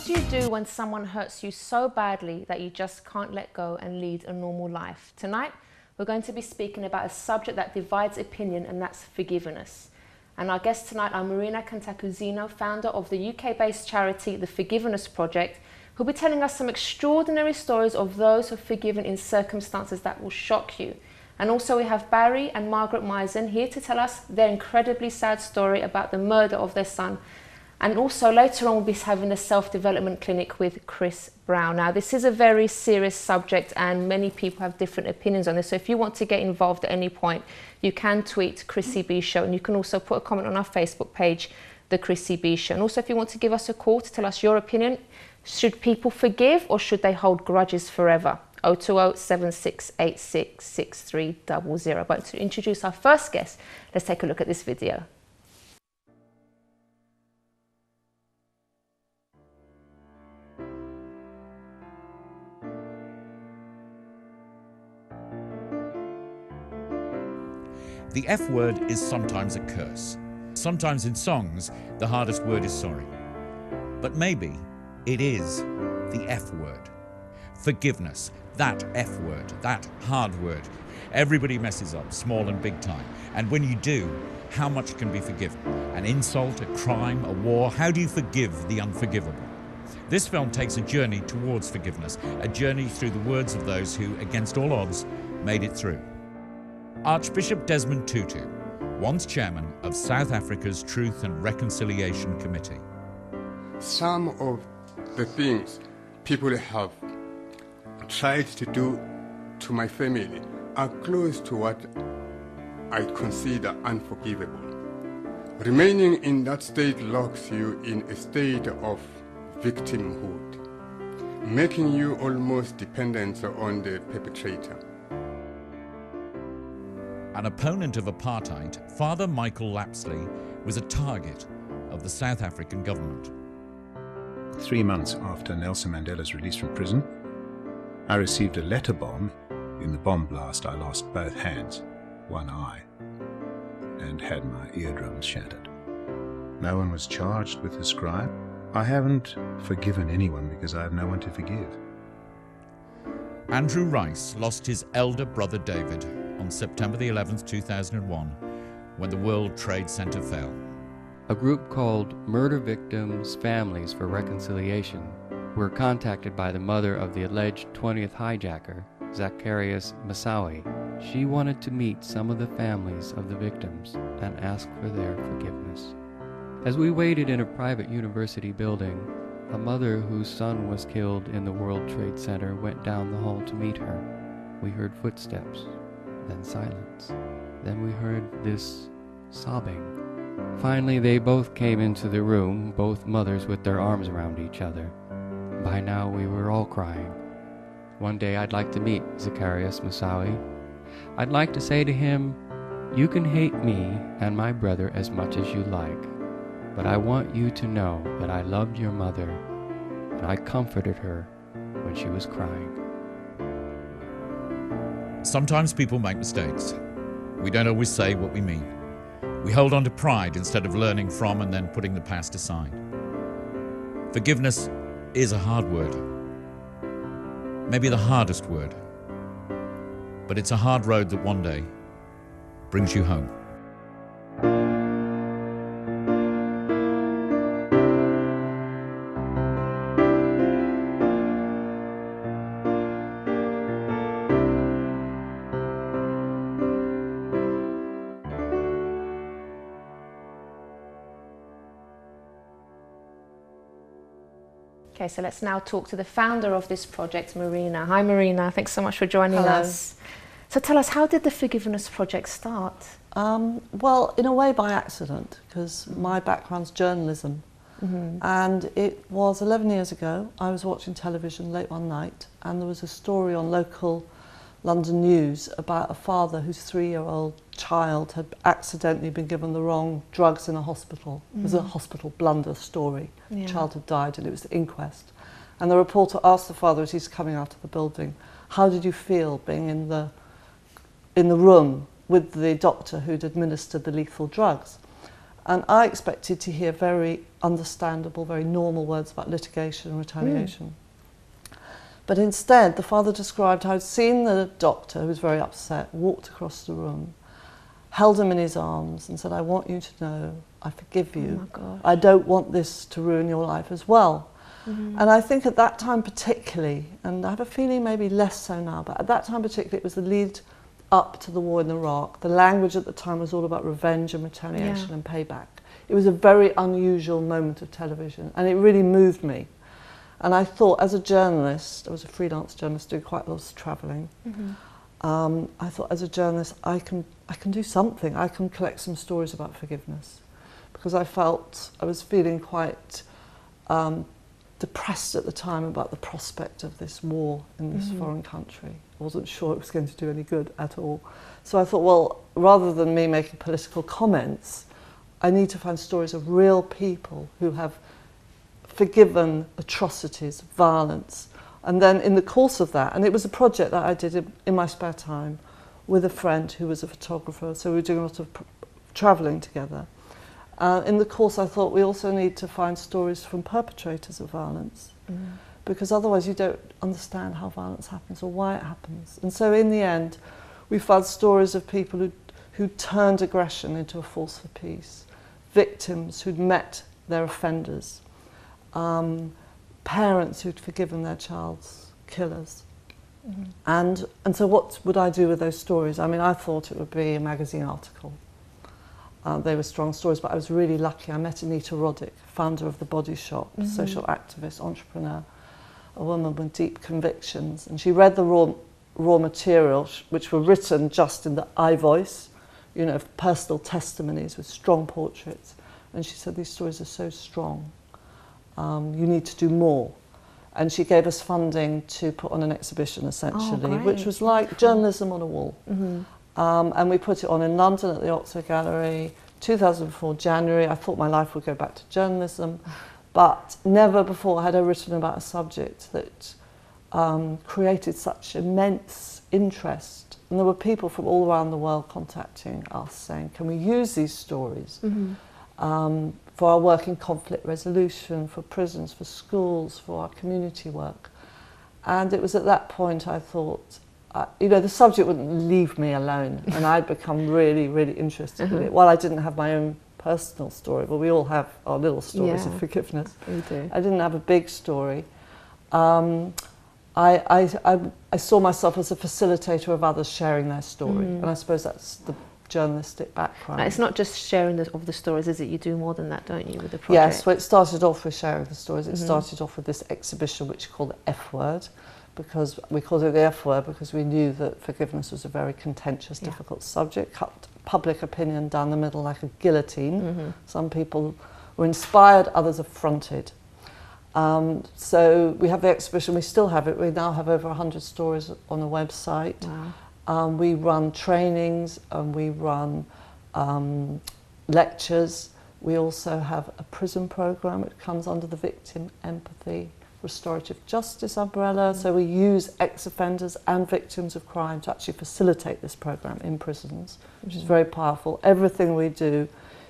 What do you do when someone hurts you so badly that you just can't let go and lead a normal life? Tonight, we're going to be speaking about a subject that divides opinion, and that's forgiveness. And our guests tonight are Marina Cantacuzino, founder of the UK-based charity, The Forgiveness Project, who'll be telling us some extraordinary stories of those who've forgiven in circumstances that will shock you. And also we have Barry and Margaret Mizen here to tell us their incredibly sad story about the murder of their son. And also later on we'll be having a self-development clinic with Chris Brown. Now this is a very serious subject and many people have different opinions on this. So if you want to get involved at any point, you can tweet Chrissy B Show, and you can also put a comment on our Facebook page, The Chrissy B Show. And also if you want to give us a call to tell us your opinion, should people forgive or should they hold grudges forever? 020 7686 6300. But to introduce our first guest, let's take a look at this video. The F word is sometimes a curse. Sometimes in songs, the hardest word is sorry. But maybe it is the F word. Forgiveness, that F word, that hard word. Everybody messes up, small and big time. And when you do, how much can be forgiven? An insult, a crime, a war, how do you forgive the unforgivable? This film takes a journey towards forgiveness, a journey through the words of those who, against all odds, made it through. Archbishop Desmond Tutu, once chairman of South Africa's Truth and Reconciliation Committee. Some of the things people have tried to do to my family are close to what I consider unforgivable. Remaining in that state locks you in a state of victimhood, making you almost dependent on the perpetrator. An opponent of apartheid, Father Michael Lapsley was a target of the South African government. 3 months after Nelson Mandela's release from prison, I received a letter bomb. In the bomb blast, I lost both hands, one eye, and had my eardrums shattered. No one was charged with this crime. I haven't forgiven anyone because I have no one to forgive. Andrew Rice lost his elder brother David on September the 11th, 2001, when the World Trade Center fell. A group called Murder Victims' Families for Reconciliation were contacted by the mother of the alleged 20th hijacker, Zacharias Moussaoui. She wanted to meet some of the families of the victims and ask for their forgiveness. As we waited in a private university building, a mother whose son was killed in the World Trade Center went down the hall to meet her. We heard footsteps, then silence. Then we heard this sobbing. Finally, they both came into the room, both mothers with their arms around each other. By now, we were all crying. One day, I'd like to meet Zacharias Moussaoui. I'd like to say to him, "You can hate me and my brother as much as you like, but I want you to know that I loved your mother and I comforted her when she was crying." Sometimes people make mistakes. We don't always say what we mean. We hold on to pride instead of learning from and then putting the past aside. Forgiveness is a hard word. Maybe the hardest word. But it's a hard road that one day brings you home. Okay, so let's now talk to the founder of this project, Marina. Hi Marina, thanks so much for joining Hello. us. So tell us, how did the Forgiveness Project start? Well, in a way by accident, because my background's journalism. And it was 11 years ago. I was watching television late one night and there was a story on local London news about a father whose 3-year-old child had accidentally been given the wrong drugs in a hospital. It was a hospital blunder story. The child had died and it was the inquest. And the reporter asked the father as he's coming out of the building, "How did you feel being in the room with the doctor who'd administered the lethal drugs?" And I expected to hear very understandable, very normal words about litigation and retaliation. But instead, the father described how he'd seen the doctor, who was very upset, walked across the room, held him in his arms and said, "I want you to know, I forgive you. Oh my gosh. I don't want this to ruin your life as well." And I think at that time particularly, and I have a feeling maybe less so now, but at that time particularly, it was the lead up to the war in Iraq. The language at the time was all about revenge and retaliation and payback. It was a very unusual moment of television, and it really moved me. And I thought, as a journalist, I was a freelance journalist doing quite lots of travelling. I thought, as a journalist, I can do something. I can collect some stories about forgiveness, because I felt I was feeling quite depressed at the time about the prospect of this war in this foreign country. I wasn't sure it was going to do any good at all. So I thought, well, rather than me making political comments, I need to find stories of real people who have forgiven atrocities, violence. And then in the course of that, and it was a project that I did in my spare time with a friend who was a photographer, so we were doing a lot of travelling together. In the course, I thought we also need to find stories from perpetrators of violence, because otherwise you don't understand how violence happens or why it happens. And so in the end, we found stories of people who turned aggression into a force for peace, victims who'd met their offenders, parents who'd forgiven their child's killers. And so what would I do with those stories? I mean, I thought it would be a magazine article. They were strong stories, but I was really lucky. I met Anita Roddick, founder of The Body Shop, social activist, entrepreneur, a woman with deep convictions. And she read the raw material, which were written just in the I voice, you know, personal testimonies with strong portraits. And she said, these stories are so strong. You need to do more. And she gave us funding to put on an exhibition, essentially, which was like journalism on a wall. And we put it on in London at the Oxford Gallery, 2004 January. I thought my life would go back to journalism, but never before had I written about a subject that created such immense interest. And there were people from all around the world contacting us saying, can we use these stories for our work in conflict resolution, for prisons, for schools, for our community work? And it was at that point I thought, you know, the subject wouldn't leave me alone, and I'd become really, really interested in it. While I didn't have my own personal story, but we all have our little stories of forgiveness. We do. I didn't have a big story. I saw myself as a facilitator of others sharing their story, and I suppose that's the journalistic background. It's not just sharing of the stories, is it? You do more than that, don't you, with the project? Yes, well, it started off with sharing the stories. It started off with this exhibition which we called the F Word, because we called it the F Word because we knew that forgiveness was a very contentious, difficult subject, cut public opinion down the middle like a guillotine. Some people were inspired, others affronted. So we have the exhibition, we still have it. We now have over 100 stories on the website. Wow. We run trainings and we run lectures. We also have a prison program which comes under the victim empathy, restorative justice umbrella. So we use ex-offenders and victims of crime to actually facilitate this program in prisons, which is very powerful. Everything we do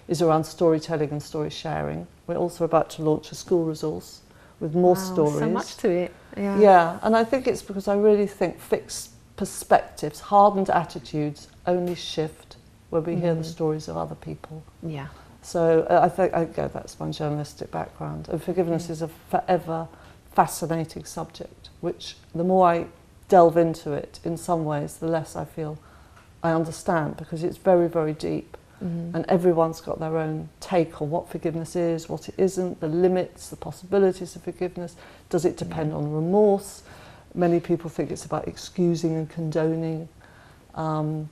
is around storytelling and story sharing. We're also about to launch a school resource with more stories. So much to it. Yeah, and I think it's because I really think fixed perspectives, hardened attitudes only shift when we hear the stories of other people. Yeah. So I think that's my journalistic background. And forgiveness is a forever fascinating subject, which the more I delve into it, in some ways, the less I feel I understand, because it's very, very deep. And everyone's got their own take on what forgiveness is, what it isn't, the limits, the possibilities of forgiveness. Does it depend on remorse? Many people think it's about excusing and condoning. And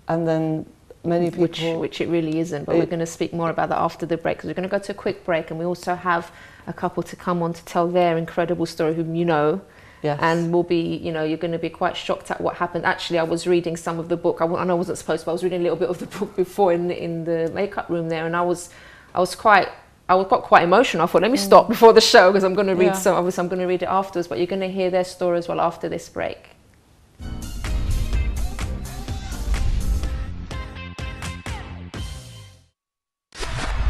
then many people... Which it really isn't, but we're going to speak more about that after the break, because we're going to go to a quick break, and we also have a couple to come on to tell their incredible story, whom you know. Yes. And we'll be, you know, you're going to be quite shocked at what happened. Actually, I was reading some of the book. I know I wasn't supposed to, but I was reading a little bit of the book before in the makeup room there, and I got quite emotional. I thought, let me stop before the show, because I'm going to read obviously I'm going to read it afterwards, but you're going to hear their story as well after this break.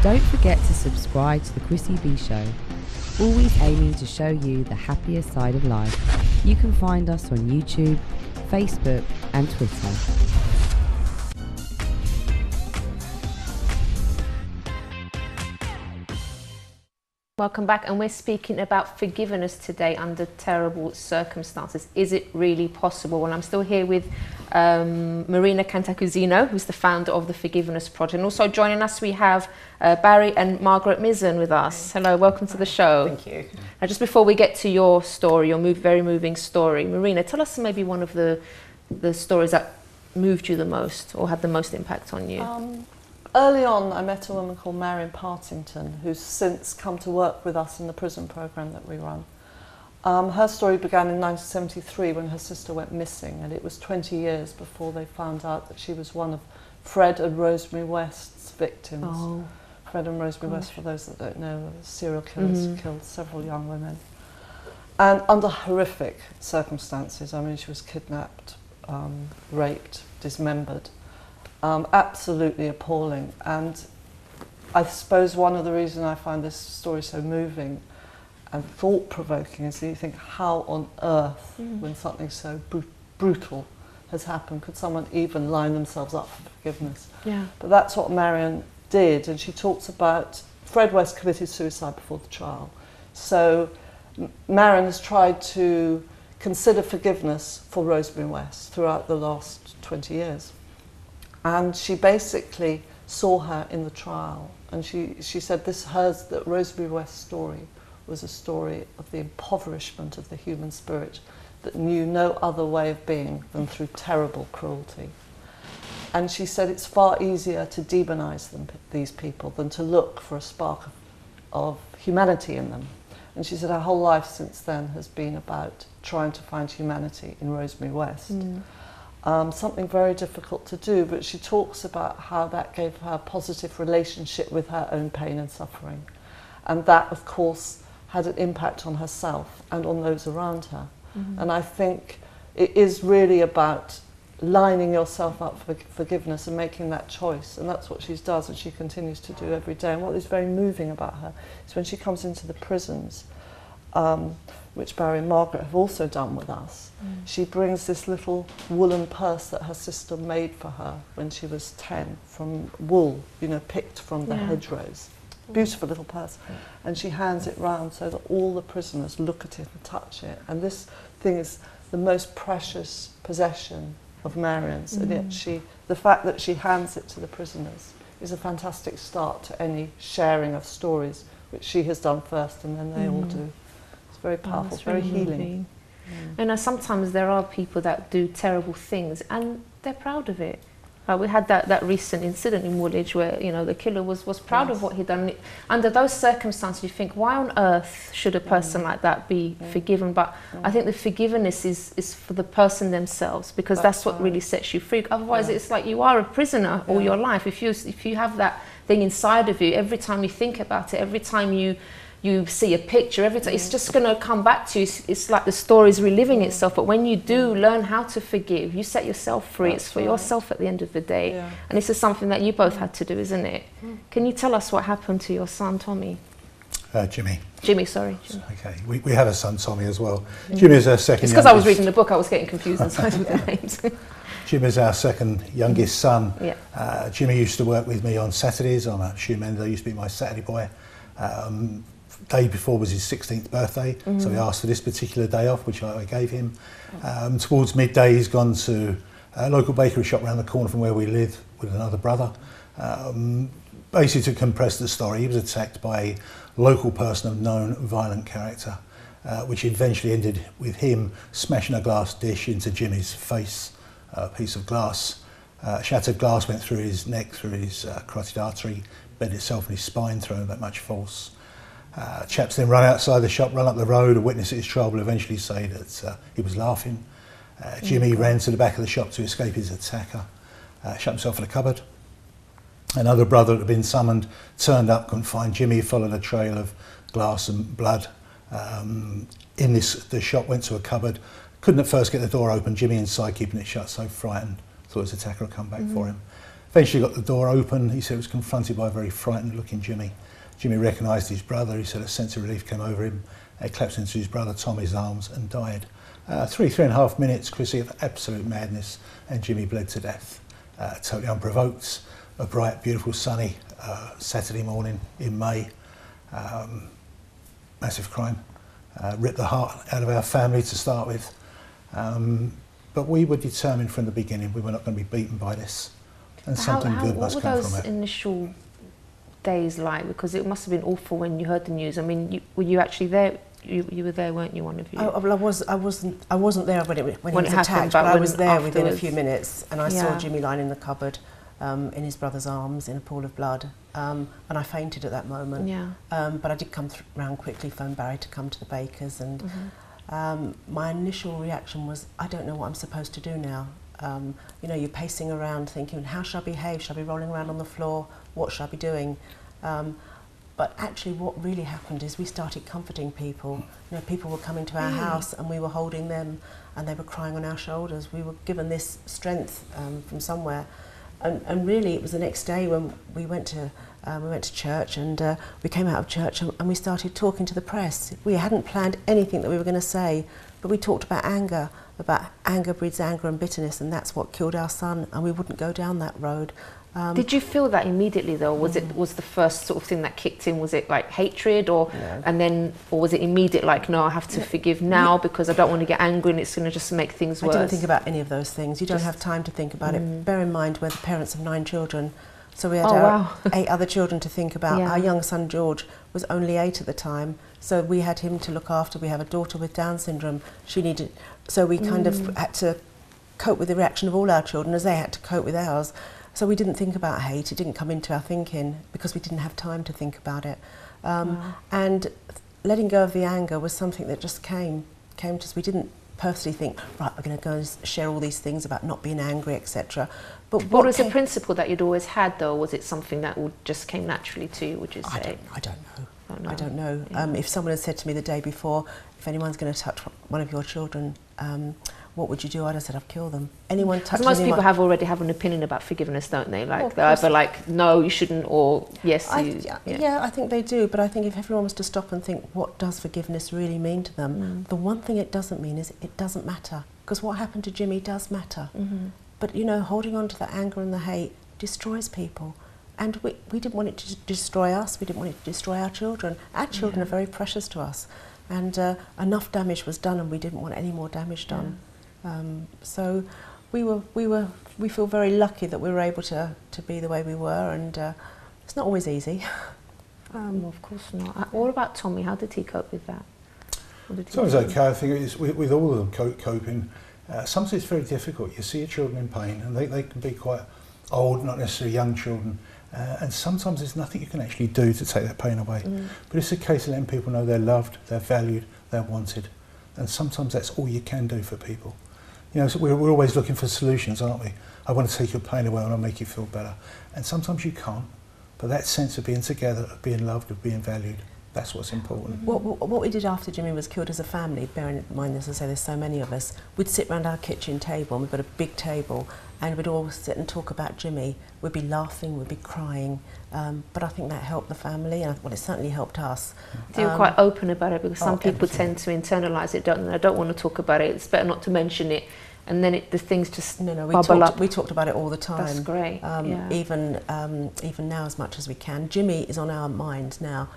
Don't forget to subscribe to the Chrissy B Show, always aiming to show you the happier side of life. You can find us on YouTube, Facebook and Twitter. Welcome back, and we're speaking about forgiveness today under terrible circumstances. Is it really possible? Well, I'm still here with Marina Cantacuzino, who's the founder of the Forgiveness Project. And also joining us, we have Barry and Margaret Mizen with us. Hello, welcome to the show. Thank you. Now, just before we get to your story, your very moving story, Marina, tell us maybe one of the stories that moved you the most or had the most impact on you. Early on, I met a woman called Marina Partington, who's since come to work with us in the prison program that we run. Her story began in 1973 when her sister went missing, and it was 20 years before they found out that she was one of Fred and Rosemary West's victims. Oh. Fred and Rosemary West, for those that don't know, are serial killers who killed several young women. And under horrific circumstances. I mean, she was kidnapped, raped, dismembered. Absolutely appalling. And I suppose one of the reasons I find this story so moving and thought-provoking is that you think, how on earth, when something so brutal has happened, could someone even line themselves up for forgiveness? Yeah. But that's what Marion did, and she talks about Fred West committed suicide before the trial. So Marion has tried to consider forgiveness for Rosemary West throughout the last 20 years. And she basically saw her in the trial, and she said that Rosemary West's story was a story of the impoverishment of the human spirit that knew no other way of being than through terrible cruelty. And she said it's far easier to demonize these people than to look for a spark of humanity in them. And she said her whole life since then has been about trying to find humanity in Rosemary West. Something very difficult to do, but she talks about how that gave her a positive relationship with her own pain and suffering. And that, of course, had an impact on herself and on those around her. And I think it is really about lining yourself up for forgiveness and making that choice. And that's what she does, and she continues to do every day. And what is very moving about her is when she comes into the prisons, which Barry and Margaret have also done with us, she brings this little woolen purse that her sister made for her when she was 10 from wool, you know, picked from the hedgerows. Beautiful little purse. And she hands it round so that all the prisoners look at it and touch it. And this thing is the most precious possession of Marion's. And yet the fact that she hands it to the prisoners is a fantastic start to any sharing of stories, which she has done first and then they all do. It's very powerful, very healing. And sometimes there are people that do terrible things and they're proud of it. We had that recent incident in Woolwich where, you know, the killer was proud of what he'd done. Under those circumstances, you think, why on earth should a person like that be forgiven? But I think the forgiveness is for the person themselves, because that's what really sets you free. Otherwise, it's like you are a prisoner all your life. If you have that thing inside of you, every time you think about it, every time you see a picture, every time it's just going to come back to you. It's like the story's reliving itself. But when you do learn how to forgive, you set yourself free. It's for yourself at the end of the day. And this is something that you both had to do, isn't it? Can you tell us what happened to your son, Tommy? Jimmy. Jimmy, sorry. Jimmy. Okay, we have a son, Tommy, as well. Jimmy is our second. It's because I was reading the book, I was getting confused inside with the names. Jim is our second youngest son. Yeah. Jimmy used to work with me on Saturdays. I'm a shoe mender. He used to be my Saturday boy. Day before was his 16th birthday, so he asked for this particular day off, which I gave him. Towards midday, he's gone to a local bakery shop around the corner from where we live with another brother. Basically, to compress the story, he was attacked by a local person of known violent character, which eventually ended with him smashing a glass dish into Jimmy's face, a piece of glass. Shattered glass went through his neck, through his carotid artery, bed itself in his spine, throwing that much force. Chaps then run outside the shop, run up the road. A witness at his trial will eventually say that he was laughing. Jimmy ran to the back of the shop to escape his attacker, shut himself in a cupboard. Another brother that had been summoned turned up, couldn't find Jimmy, followed a trail of glass and blood. The shop went to a cupboard, couldn't at first get the door open. Jimmy inside, keeping it shut, so frightened, thought his attacker had come back for him. Eventually got the door open. He said he was confronted by a very frightened looking Jimmy. Jimmy recognised his brother. He said a sense of relief came over him. He collapsed into his brother Tommy's arms and died. 3.5 minutes, Chrissy, of absolute madness, and Jimmy bled to death. Totally unprovoked. A bright, beautiful, sunny Saturday morning in May. Massive crime. Ripped the heart out of our family to start with. But we were determined from the beginning we were not going to be beaten by this. And something good must come from it. What were those initial days like? Because it must have been awful when you heard the news. I mean, were you actually there? You were there, weren't you, one of you? I wasn't there when he was attacked, but I was there within a few minutes, and I saw Jimmy lying in the cupboard in his brother's arms in a pool of blood, and I fainted at that moment. Yeah. But I did come round quickly, phone Barry to come to the Bakers, and my initial reaction was, I don't know what I'm supposed to do now. You know, you're pacing around thinking, how should I behave? Should I be rolling around on the floor? What should I be doing? But actually what really happened is we started comforting people. You know, people were coming to our house and we were holding them and they were crying on our shoulders. We were given this strength from somewhere. And really it was the next day when we went to church, and we came out of church and we started talking to the press. We hadn't planned anything that we were going to say, but we talked about anger breeds anger and bitterness, and that's what killed our son, and we wouldn't go down that road. Did you feel that immediately though? Was the first sort of thing that kicked in? Was it like hatred, or or was it immediate, like, no, I have to forgive now because I don't want to get angry and it's going to just make things worse? I didn't think about any of those things. You don't have time to think about it. Bear in mind we're the parents of 9 children, so we had 8 other children to think about. Our young son George was only 8 at the time, so we had him to look after. We have a daughter with Down syndrome. So we kind of had to cope with the reaction of all our children as they had to cope with ours. So we didn't think about hate. It didn't come into our thinking because we didn't have time to think about it. And letting go of the anger was something that just came to us. We didn't purposely think, right, we're going to go and share all these things about not being angry, etc. But what was the principle that you'd always had, though? Was it something that just came naturally to you, would you say? I don't know. Yeah. If someone had said to me the day before, if anyone's going to touch one of your children, what would you do? I'd have said, I'd kill them. Anyone touch most people already have an opinion about forgiveness, don't they? Like, they're either like, no, you shouldn't, or yes, yeah, I think they do. But I think if everyone was to stop and think, what does forgiveness really mean to them? The one thing it doesn't mean is it doesn't matter. Because what happened to Jimmy does matter. But, you know, holding on to the anger and the hate destroys people. And we didn't want it to destroy us. We didn't want it to destroy our children. Our children are very precious to us. And enough damage was done, and we didn't want any more damage done. So we feel very lucky that we were able to be the way we were, and it's not always easy. Well, of course not. What about Tommy? How did he cope with that? Tommy's okay. I think it's, with all of them coping. Sometimes it's very difficult. You see your children in pain, and they can be quite old, not necessarily young children. And sometimes there's nothing you can actually do to take that pain away. But it's a case of letting people know they're loved, they're valued, they're wanted. And sometimes that's all you can do for people. You know, so we're always looking for solutions, aren't we? I want to take your pain away, I want to make you feel better. And sometimes you can't. But that sense of being together, of being loved, of being valued, that's what's important. What we did after Jimmy was killed as a family, bearing in mind, as I say, there's so many of us, we'd sit round our kitchen table, and we've got a big table, and we'd all sit and talk about Jimmy. We'd be laughing, we'd be crying, but I think that helped the family, and it certainly helped us. So you're quite open about it, because some people tend to internalise it, don't they? I don't want to talk about it, it's better not to mention it, and then the things just bubble up. We talked about it all the time. That's great. Even now, as much as we can. Jimmy is on our minds now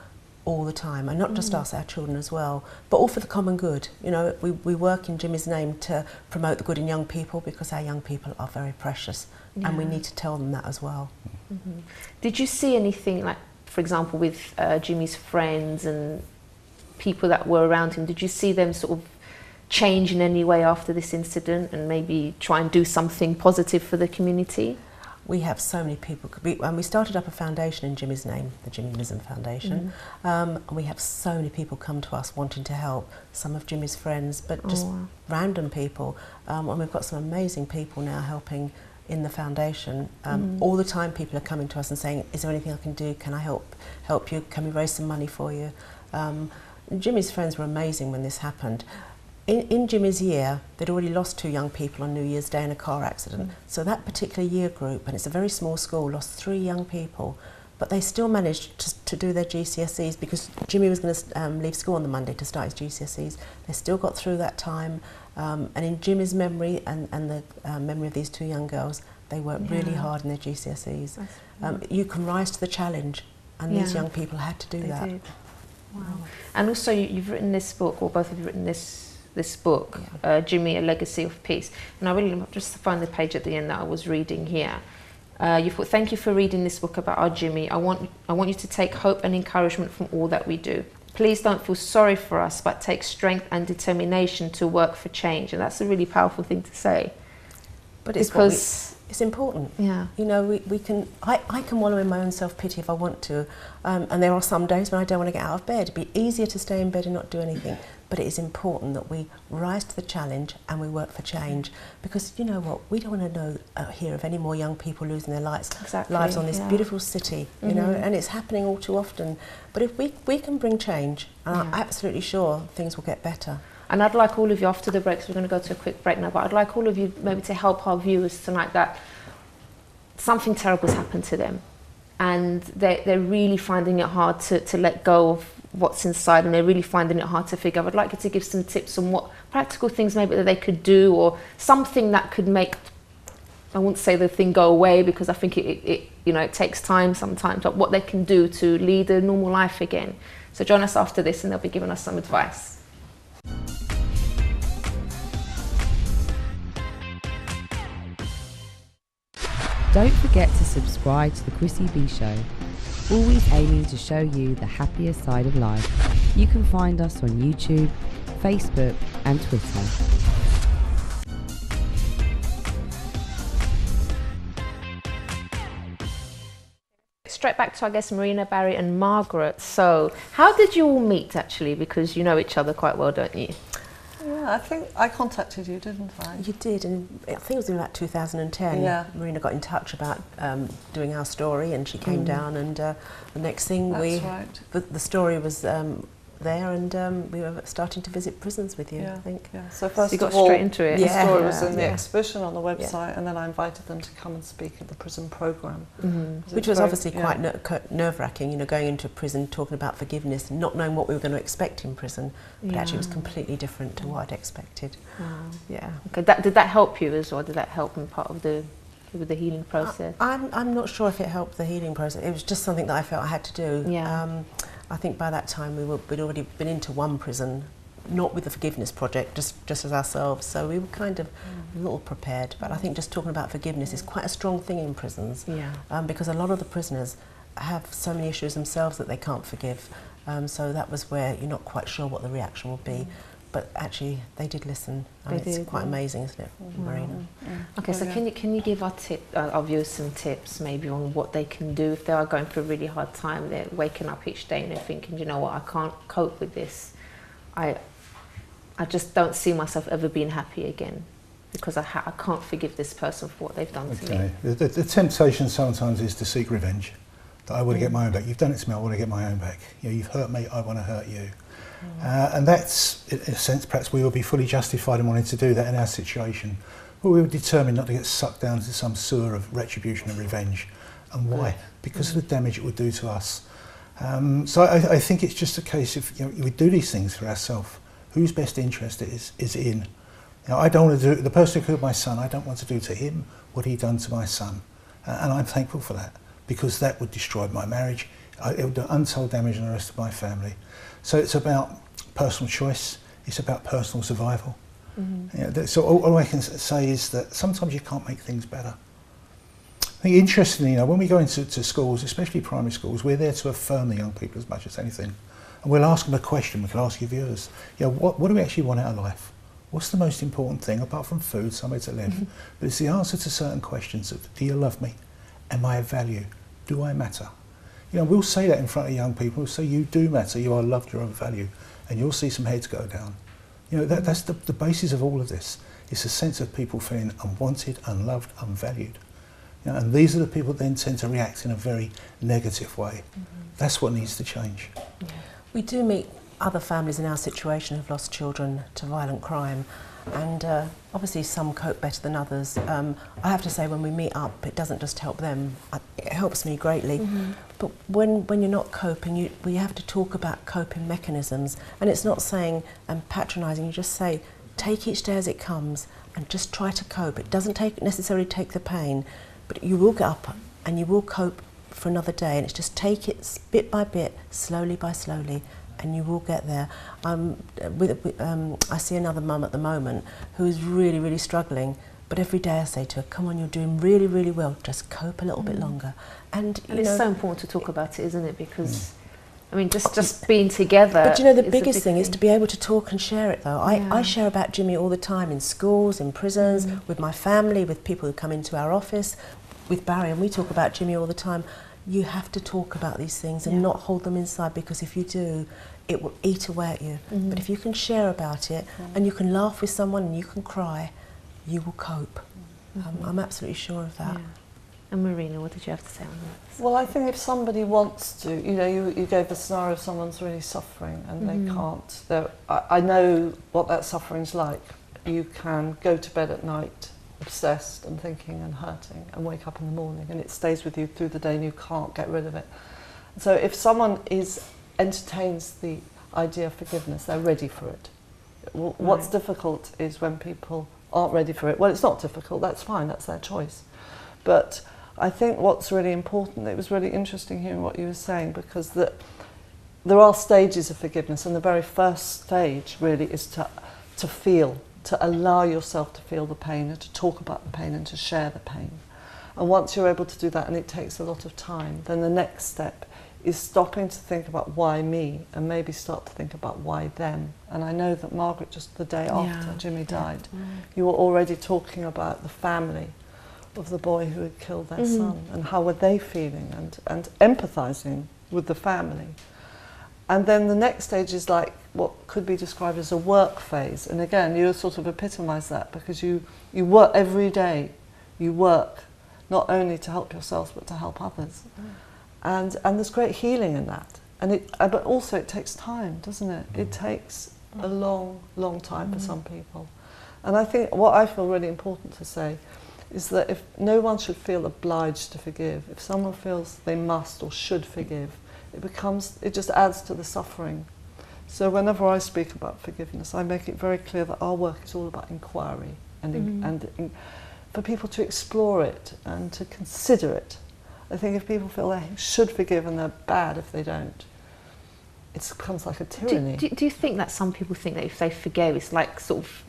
all the time, and not just us, our children as well, but all for the common good. You know, we work in Jimmy's name to promote the good in young people, because our young people are very precious, and we need to tell them that as well. Did you see anything, like, for example, with Jimmy's friends and people that were around him, did you see them sort of change in any way after this incident and maybe try and do something positive for the community? We have so many people, and we started up a foundation in Jimmy's name, the Jimmy Mizen Foundation, and we have so many people come to us wanting to help, some of Jimmy's friends, but just random people, and we've got some amazing people now helping in the foundation. All the time people are coming to us and saying, is there anything I can do, can I help you, can we raise some money for you? Jimmy's friends were amazing when this happened. in Jimmy's year, they'd already lost 2 young people on New Year's Day in a car accident. So that particular year group, and it's a very small school, lost 3 young people. But they still managed to do their GCSEs because Jimmy was going to leave school on the Monday to start his GCSEs. They still got through that time. And in Jimmy's memory and the memory of these 2 young girls, they worked really hard in their GCSEs. You can rise to the challenge, and these young people had to do that. Did. Wow. And also you've written this book, or both of you written this book, Jimmy, A Legacy of Peace. And I really just find the page at the end that I was reading here. You put, thank you for reading this book about our Jimmy. I want you to take hope and encouragement from all that we do. Please don't feel sorry for us, but take strength and determination to work for change. And that's a really powerful thing to say. But it's important. Yeah. You know, I can wallow in my own self-pity if I want to. And there are some days when I don't want to get out of bed. It'd be easier to stay in bed and not do anything. But it is important that we rise to the challenge and we work for change. Because you know what? We don't want to hear of any more young people losing their lives on this beautiful city, you know, and it's happening all too often. But if we can bring change, I'm absolutely sure things will get better. And I'd like all of you, after the break, so we're going to go to a quick break now, but I'd like all of you maybe to help our viewers tonight that something terrible has happened to them. And they're really finding it hard to let go of what's inside, and they're really finding it hard to figure out. I'd like you to give some tips on what practical things maybe that they could do, or something that could make, I won't say the thing go away, because I think it takes time sometimes, but what they can do to lead a normal life again. So join us after this and they'll be giving us some advice. Don't forget to subscribe to the Chrissy B Show, always aiming to show you the happier side of life. You can find us on YouTube, Facebook and Twitter. Straight back to, I guess, Marina, Barry and Margaret. So how did you all meet, actually? Because you know each other quite well, don't you? Yeah, I think I contacted you, didn't I? You did, and I think it was in about 2010. Yeah. Marina got in touch about doing our story, and she came down, and the next thing the story was there, and we were starting to visit prisons with you, I think. Yeah. So first you got of all, straight into it. The story was in the exhibition on the website, and then I invited them to come and speak at the prison programme. Which was obviously quite nerve-wracking, you know, going into a prison, talking about forgiveness, not knowing what we were going to expect in prison, but actually it was completely different to what I'd expected. Yeah. Okay. Did that help you as well? Did that help in part of the healing process? I'm not sure if it helped the healing process. It was just something that I felt I had to do. Yeah. I think by that time we'd already been into one prison, not with the Forgiveness Project, just as ourselves, so we were kind of a little prepared. But I think just talking about forgiveness is quite a strong thing in prisons, because a lot of the prisoners have so many issues themselves that they can't forgive. So that was where you're not quite sure what the reaction will be. But actually, they did listen. It's quite amazing, isn't it, Marina? Okay, so can you give our viewers some tips, maybe on what they can do if they are going through a really hard time? They're waking up each day and they're thinking, you know what, I can't cope with this. I just don't see myself ever being happy again because I can't forgive this person for what they've done to me. The temptation sometimes is to seek revenge. That I want to get my own back. You've done it to me, I want to get my own back. You know, you've hurt me, I want to hurt you. And that's, in a sense, perhaps we will be fully justified in wanting to do that in our situation. But we were determined not to get sucked down into some sewer of retribution and revenge. And why? Because of the damage it would do to us. So I think it's just a case of, you know, we do these things for ourselves. Whose best interest it is in. You know, I don't want to do, the person who killed my son, I don't want to do to him what he done to my son. And I'm thankful for that, because that would destroy my marriage. It would do untold damage on the rest of my family. So it's about personal choice, it's about personal survival. You know, so all I can say is that sometimes you can't make things better. I think interestingly, you know, when we go into schools, especially primary schools, we're there to affirm the young people as much as anything. And we'll ask them a question, we can ask you viewers, you know, what do we actually want out of life? What's the most important thing, apart from food, somewhere to live? But it's the answer to certain questions of, do you love me? Am I of value? Do I matter? You know, we'll say that in front of young people. We'll say, you do matter, you are loved, you're of value. And you'll see some heads go down. You know, that's the basis of all of this. It's a sense of people feeling unwanted, unloved, unvalued. You know, and these are the people that then tend to react in a very negative way. That's what needs to change. We do meet other families in our situation have lost children to violent crime, and obviously some cope better than others. I have to say, when we meet up, it doesn't just help them, it helps me greatly. But when you're not coping, we have to talk about coping mechanisms, and it's not saying and patronising, you just say, take each day as it comes and just try to cope. It doesn't necessarily take the pain, but you will get up and you will cope for another day, and it's just take it bit by bit, slowly by slowly, and you will get there. I see another mum at the moment who's really, really struggling, but every day I say to her, come on, you're doing really, really well, just cope a little bit longer. And it's so important to talk about it, isn't it? Because I mean, just being together. But you know, the biggest thing is to be able to talk and share it, though. I share about Jimmy all the time, in schools, in prisons, with my family, with people who come into our office, with Barry, and we talk about Jimmy all the time. You have to talk about these things and not hold them inside, because if you do, it will eat away at you. But if you can share about it and you can laugh with someone and you can cry, you will cope. I'm absolutely sure of that. Yeah. And Marina, what did you have to say on that? Well, I think if somebody wants to, you know, you gave the scenario of someone's really suffering and they can't. I know what that suffering's like. You can go to bed at night obsessed and thinking and hurting, and wake up in the morning and it stays with you through the day and you can't get rid of it. So if someone entertains the idea of forgiveness, they're ready for it. What's difficult is when people aren't ready for it. Well, it's not difficult, that's fine, that's their choice. But I think what's really important, it was really interesting hearing what you were saying, because there are stages of forgiveness, and the very first stage really is to feel, to allow yourself to feel the pain and to talk about the pain and to share the pain. And once you're able to do that, and it takes a lot of time, then the next step is stopping to think about why me and maybe start to think about why them. And I know that Margaret, just the day after Jimmy died, you were already talking about the family of the boy who had killed their son, and how were they feeling, and empathising with the family. And then the next stage is like what could be described as a work phase. And again, you sort of epitomise that, because you work every day. You work not only to help yourselves but to help others. And there's great healing in that. And but also it takes time, doesn't it? It takes a long, long time for some people. And I think what I feel really important to say is that if no one should feel obliged to forgive, if someone feels they must or should forgive, it just adds to the suffering. So whenever I speak about forgiveness, I make it very clear that our work is all about inquiry and for people to explore it and to consider it. I think if people feel they should forgive and they're bad if they don't, it becomes like a tyranny. Do you think that some people think that if they forgive, it's like sort of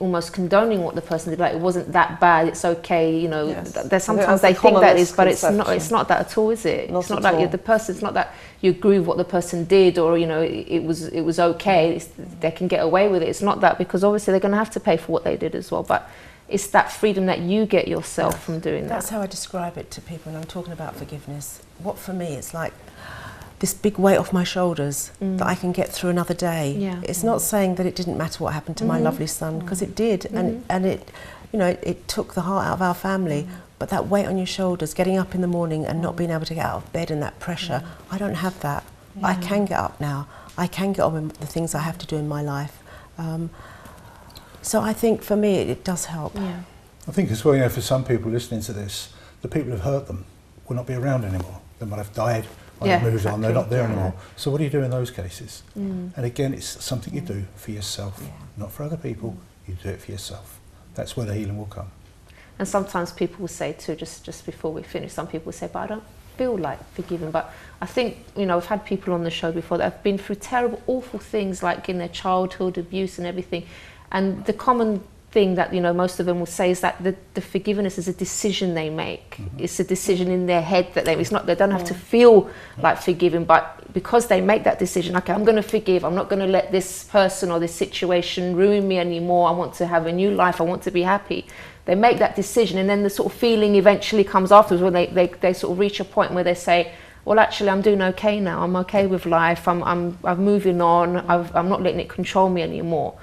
almost condoning what the person did, like it wasn't that bad, it's okay, you know? There's sometimes they think that is, but it's not that at all, is it? It's not like the person, it's not that you agree with what the person did, or you know it was okay, they can get away with it. It's not that, because obviously they're going to have to pay for what they did as well, but it's that freedom that you get yourself from doing that. That's how I describe it to people when I'm talking about forgiveness. What for me, it's like this big weight off my shoulders that I can get through another day. It's not saying that it didn't matter what happened to my lovely son, because it did, and it, you know, it took the heart out of our family. But that weight on your shoulders, getting up in the morning and not being able to get out of bed, and that pressure, I don't have that. I can get up now. I can get on with the things I have to do in my life. So I think for me it does help. I think as well, you know, for some people listening to this, the people who've hurt them will not be around anymore. They might have died, might have moved on, they're not there anymore. So what do you do in those cases? And again, it's something you do for yourself, not for other people. You do it for yourself. That's where the healing will come. And sometimes people will say too, just before we finish, some people will say, but I don't feel like forgiving. But I think, you know, I've had people on the show before that have been through terrible, awful things, like in their childhood, abuse and everything. And the common thing that, you know, most of them will say is that the forgiveness is a decision they make. It's a decision in their head that they don't have to feel like forgiving, but because they make that decision, okay, I'm going to forgive, I'm not going to let this person or this situation ruin me anymore, I want to have a new life, I want to be happy. They make that decision, and then the sort of feeling eventually comes afterwards, when they sort of reach a point where they say, well, actually, I'm doing okay now, I'm okay with life, I'm moving on, I'm not letting it control me anymore.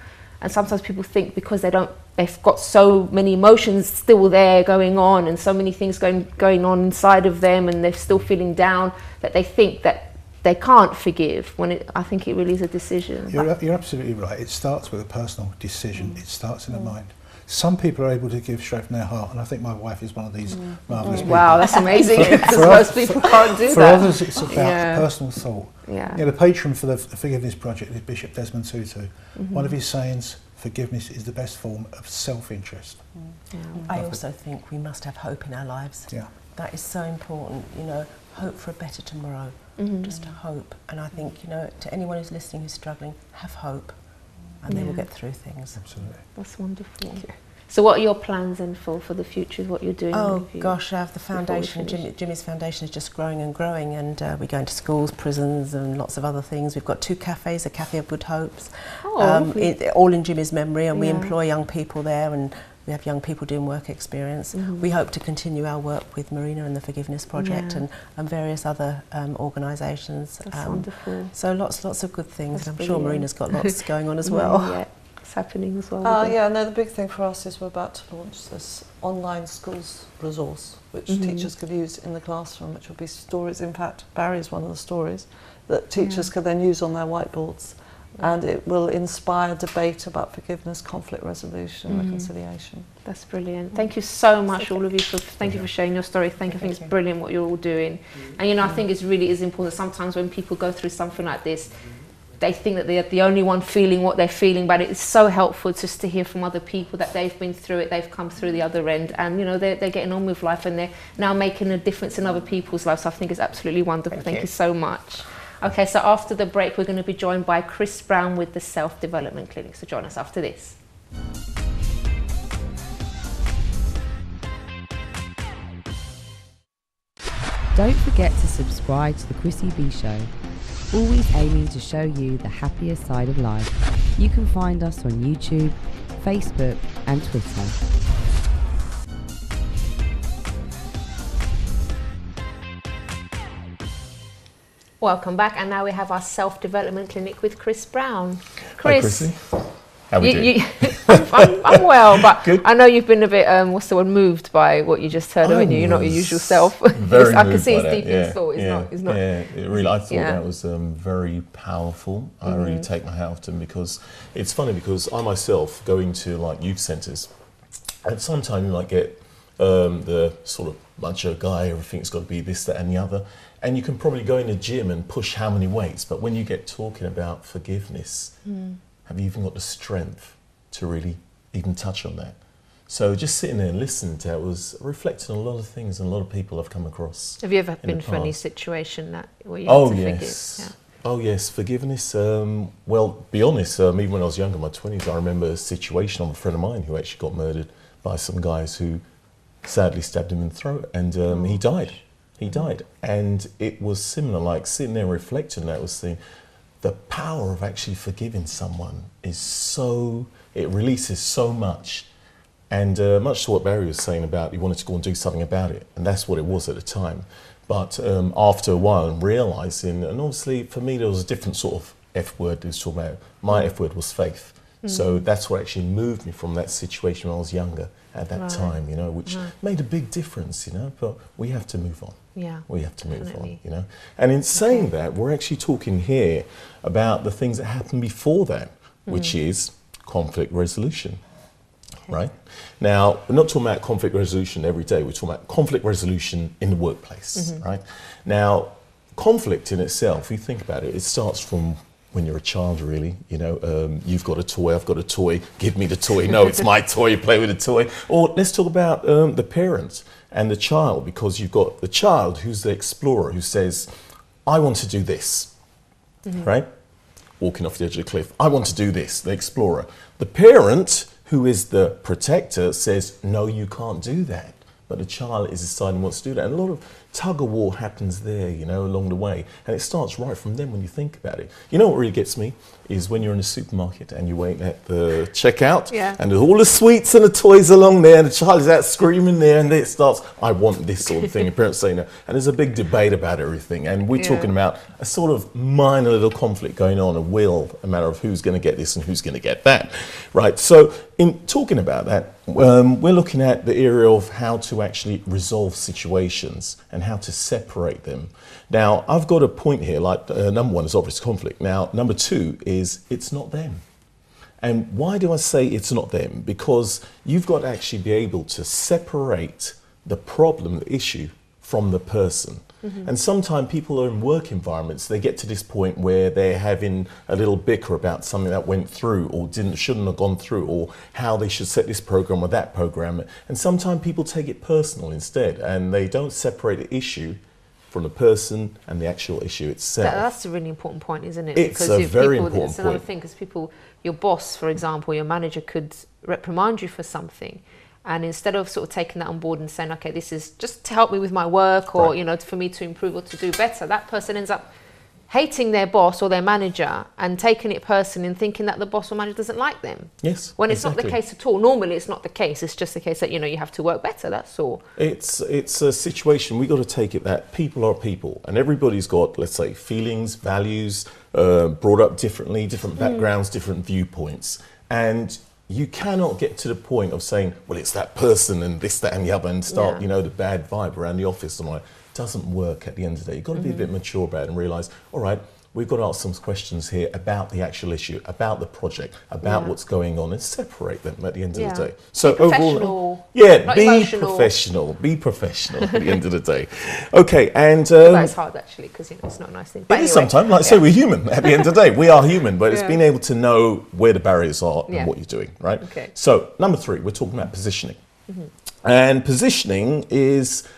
And sometimes people think because they've got so many emotions still there going on, and so many things going on inside of them, and they're still feeling down, that they think that they can't forgive when I think it really is a decision. You're absolutely right. It starts with a personal decision. It starts in the mind. Some people are able to give straight from their heart, and I think my wife is one of these marvellous people. Wow, that's amazing, because most people can't do that. For others, it's about personal thought. The patron for the Forgiveness Project is Bishop Desmond Tutu. One of his sayings, forgiveness is the best form of self-interest. I also think we must have hope in our lives. That is so important, you know, hope for a better tomorrow, just hope. And I think, you know, to anyone who's listening who's struggling, have hope. And they will get through things. Absolutely. That's wonderful. So what are your plans then for the future, what you're doing? Oh gosh, I have the foundation, Jimmy's foundation is just growing and growing, and we go into schools, prisons and lots of other things. We've got 2 cafes, a Cafe of Good Hopes, all in Jimmy's memory, and we employ young people there, and we have young people doing work experience. We hope to continue our work with Marina and the Forgiveness Project and various other organisations. That's wonderful. So lots of good things. And I'm sure Marina's got lots going on as well. Yeah, it's happening as well. Yeah, no, the big thing for us is we're about to launch this online schools resource, which teachers could use in the classroom, which will be stories. In fact, Barry is one of the stories that teachers can then use on their whiteboards. And it will inspire debate about forgiveness, conflict resolution, reconciliation. That's brilliant. Thank you so much, all of you. Thank you for sharing your story. Thank you. I think it's brilliant what you're all doing. And you know, I think it really is important. Sometimes when people go through something like this, they think that they're the only one feeling what they're feeling, but it's so helpful just to hear from other people that they've been through it, they've come through the other end, and you know, they're getting on with life, and they're now making a difference in other people's lives. So I think it's absolutely wonderful. Thank you so much. Okay, so after the break, we're going to be joined by Chris Brown with the Self-Development Clinic. So join us after this. Don't forget to subscribe to the Chrissy B Show, always aiming to show you the happier side of life. You can find us on YouTube, Facebook and Twitter. Welcome back, and now we have our self-development clinic with Chris Brown. Chris, hi, Chrissy. How are we doing? I'm well, but Good. I know you've been a bit, what's the word, moved by what you just heard, haven't you? You're not your usual self. Very I can see moved it's by deep that. in his thought. It's not. Yeah, it really. I thought that was very powerful. I really take my hat off to him, because it's funny, because I myself go into like youth centres, and sometimes you might get the sort of macho guy, everything's got to be this, that and the other. And you can probably go in the gym and push how many weights, but when you get talking about forgiveness, have you even got the strength to really even touch on that? So just sitting there and listening to it was reflecting on a lot of things and a lot of people I've come across. Have you ever been through any situation where you had to forgive? Yeah. Oh yes, forgiveness. Well, be honest, even when I was younger, in my 20s, I remember a situation of a friend of mine who actually got murdered by some guys who sadly stabbed him in the throat, and he died. He died, and it was similar, like sitting there reflecting on that, was saying the power of actually forgiving someone is so, it releases so much. And much to what Barry was saying about he wanted to go and do something about it, and that's what it was at the time. But after a while, and realising, and obviously for me there was a different sort of F word that was talking about. My F word was faith. So that's what actually moved me from that situation when I was younger at that time, you know, which made a big difference, you know, but we have to move on. Yeah, we have to move on, you know. And in saying that, we're actually talking here about the things that happened before that, which is conflict resolution, right? Now, we're not talking about conflict resolution every day, we're talking about conflict resolution in the workplace, right? Now, conflict in itself, if you think about it, it starts from when you're a child, really, you know, you've got a toy, I've got a toy, give me the toy, no, it's my toy, you play with the toy. Or let's talk about the parents and the child, because you've got the child who's the explorer, who says, I want to do this, right? Walking off the edge of the cliff, I want to do this, the explorer. The parent, who is the protector, says, no, you can't do that. But the child is deciding what to do that. And a lot of tug of war happens there, you know, along the way. And it starts right from then when you think about it. You know what really gets me is when you're in a supermarket and you're waiting at the checkout and there's all the sweets and the toys along there and the child is out screaming there and it starts, I want this sort of thing. And parents say no. And there's a big debate about everything. And we're talking about a sort of minor little conflict going on, a matter of who's going to get this and who's going to get that, right? So in talking about that, we're looking at the area of how to actually resolve situations and how to separate them. Now, I've got a point here, like number one is obvious conflict. Now, number two is it's not them. And why do I say it's not them? Because you've got to actually be able to separate the problem, the issue, from the person. And sometimes people are in work environments, they get to this point where they're having a little bicker about something that went through or shouldn't have gone through, or how they should set this program or that program. And sometimes people take it personal instead, and they don't separate the issue from the person and the actual issue itself. That's a really important point, isn't it? It's a very important point. It's another thing, because people, your boss, for example, your manager could reprimand you for something. And instead of sort of taking that on board and saying, okay, this is just to help me with my work, or, you know, for me to improve or to do better, that person ends up hating their boss or their manager and taking it personally and thinking that the boss or manager doesn't like them. Yes, when it's not the case at all. Normally it's not the case. It's just the case that, you know, you have to work better, that's all. It's a situation, we got to take it that people are people, and everybody's got, let's say, feelings, values, brought up differently, different backgrounds, different viewpoints. And you cannot get to the point of saying, well, it's that person and this, that and the other, and start, you know, the bad vibe around the office and all that. It doesn't work at the end of the day. You've got to be a bit mature about it and realise, all right, we've got to ask some questions here about the actual issue, about the project, about what's going on, and separate them at the end of the day. So overall, be professional at the end of the day. Okay, and that's hard actually, because, you know, it's not a nice thing. But it is sometimes, like I say, we're human. At the end of the day, we are human, but it's being able to know where the barriers are and what you're doing, right? Okay. So number three, we're talking about positioning, and positioning is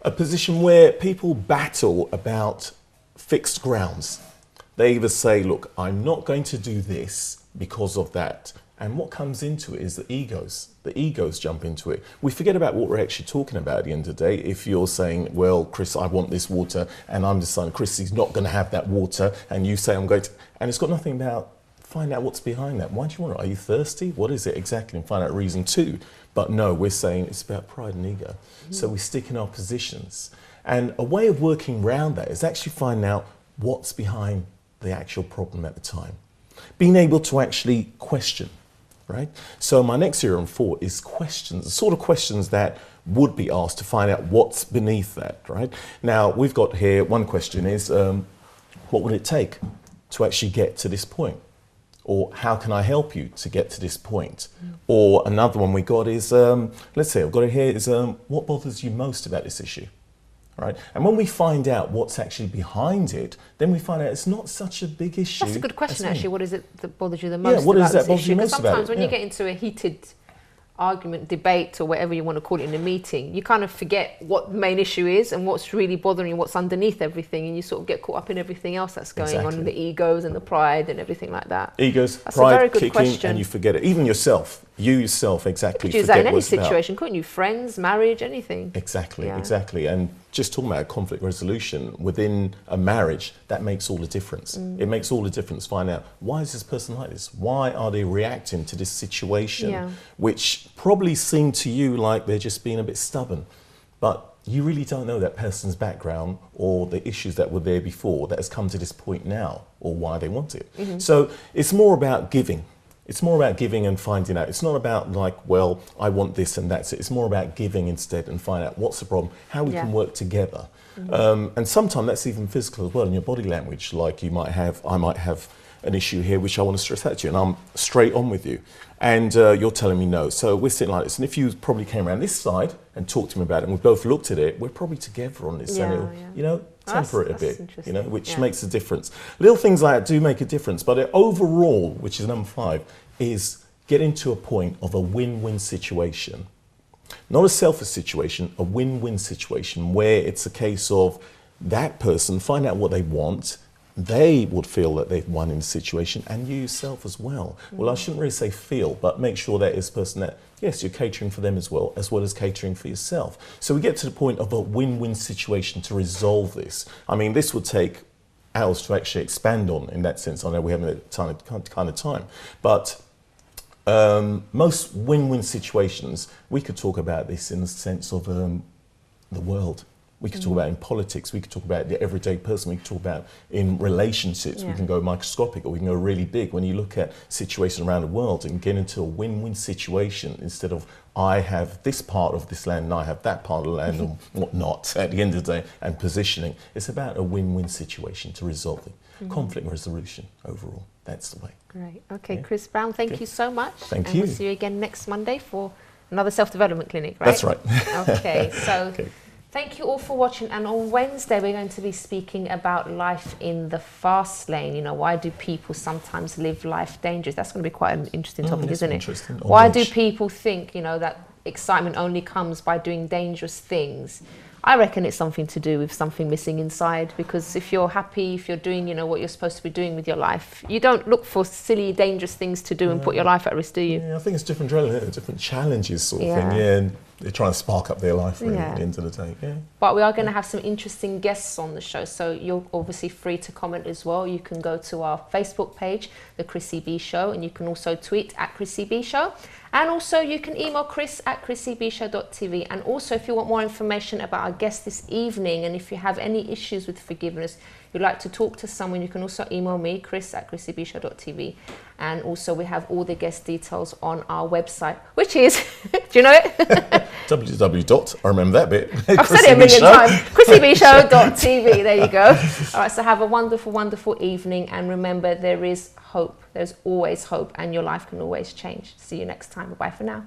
a position where people battle about fixed grounds. They either say, look, I'm not going to do this because of that. And what comes into it is the egos. The egos jump into it. We forget about what we're actually talking about at the end of the day. If you're saying, well, Chris, I want this water, and I'm deciding Chrissy's not going to have that water, and you say I'm going to, and it's got nothing about, find out what's behind that. Why do you want it? Are you thirsty? What is it exactly? And find out reason too. But no, we're saying it's about pride and ego. So we stick in our positions. And a way of working around that is actually finding out what's behind the actual problem at the time. Being able to actually question, right? So my next area on 4 is questions, the sort of questions that would be asked to find out what's beneath that, right? Now, we've got here, one question is, what would it take to actually get to this point? Or how can I help you to get to this point? Or another one we got is, let's say I've got it here, is what bothers you most about this issue? Right? And when we find out what's actually behind it, then we find out it's not such a big issue. That's a good question, actually. What is it that bothers you the most what about is that this bothers issue? you Because most about sometimes it? when you get into a heated argument, debate, or whatever you want to call it in a meeting, you kind of forget what the main issue is and what's really bothering you, what's underneath everything, and you sort of get caught up in everything else that's going on, the egos and the pride and everything like that. Egos, that's pride, a very good kicking, question. and you forget it. Even yourself, you yourself exactly you could use that in any situation, couldn't you? Friends, marriage, anything. Exactly, exactly. And just talking about conflict resolution within a marriage, that makes all the difference. It makes all the difference. Find out, why is this person like this? Why are they reacting to this situation, which probably seem to you like they're just being a bit stubborn, but you really don't know that person's background or the issues that were there before that has come to this point now, or why they want it. So it's more about giving. It's more about giving and finding out. It's not about like, well, I want this and that's it. It's more about giving instead and find out what's the problem, how we can work together. And sometimes that's even physical as well, in your body language. Like I might have an issue here which I want to stress out to you, and I'm straight on with you. And you're telling me no. So we're sitting like this. And if you probably came around this side and talked to me about it, and we both looked at it, we're probably together on this. And it'll, you know, temper it a bit, you know, which makes a difference. Little things like that do make a difference. But overall, which is number 5, is getting to a point of a win-win situation. Not a selfish situation, a win-win situation where it's a case of that person find out what they want, they would feel that they've won in the situation, and you yourself as well. Well, I shouldn't really say feel, but make sure that it's a person that, yes, you're catering for them as well as catering for yourself. So we get to the point of a win-win situation to resolve this. I mean, this would take hours to actually expand on in that sense. I know we haven't had kind of time, but most win-win situations, we could talk about this in the sense of the world. We could talk about in politics, we could talk about the everyday person, we could talk about in relationships, we can go microscopic or we can go really big. When you look at situations around the world and get into a win-win situation instead of I have this part of this land and I have that part of the land and whatnot at the end of the day, and positioning, it's about a win-win situation to resolve it. Conflict resolution overall, that's the way. Great. Okay, Chris Brown, thank you so much. Thank you. We'll see you again next Monday for another self-development clinic, right? That's right. Okay, so thank you all for watching, and on Wednesday we're going to be speaking about life in the fast lane. You know, why do people sometimes live life dangerous? That's going to be quite an interesting topic, isn't it? Interesting. Why do people think, you know, that excitement only comes by doing dangerous things? I reckon it's something to do with something missing inside, because if you're happy, if you're doing, you know, what you're supposed to be doing with your life, you don't look for silly, dangerous things to do and put your life at risk, do you? Yeah, I think it's different adrenaline, different challenges sort of thing, and they're trying to spark up their life really at the end of the day. But we are going to have some interesting guests on the show, so you're obviously free to comment as well. You can go to our Facebook page, The Chrissy B Show, and you can also tweet at Chrissy B Show. And also you can email Chris at chrissybshow.tv. And also if you want more information about our guest this evening, and if you have any issues with forgiveness, you'd like to talk to someone, you can also email me, Chris at chrissybshow.tv. And also we have all the guest details on our website, which is, do you know it? www. I remember that bit. I've said it a million times. chrissybshow.tv. There you go. All right, so have a wonderful, wonderful evening. And remember, there is hope. There's always hope, and your life can always change. See you next time. Bye for now.